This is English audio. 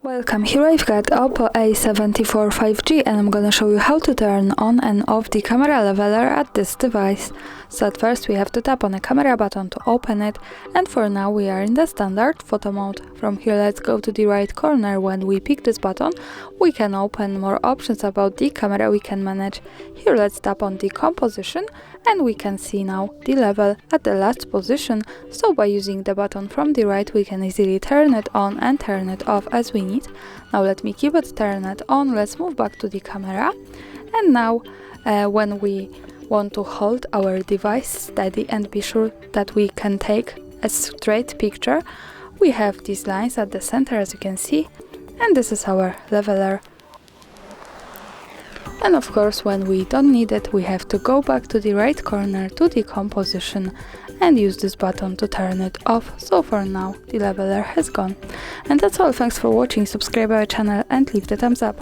Welcome, here I've got OPPO A74 5G and I'm gonna show you how to turn on and off the camera leveler at this device. So at first we have to tap on the camera button to open it, and for now we are in the standard photo mode. From here let's go to the right corner. When we pick this button we can open more options about the camera we can manage. Here let's tap on the composition and we can see now the level at the last position, so by using the button from the right we can easily turn it on and turn it off as we need. Now let me keep it turned on. Let's move back to the camera, and now when we want to hold our device steady and be sure that we can take a straight picture, we have these lines at the center as you can see, and this is our leveler. And of course when we don't need it we have to go back to the right corner to the composition and use this button to turn it off. So for now the leveler has gone. And that's all, thanks for watching, subscribe our channel and leave the thumbs up.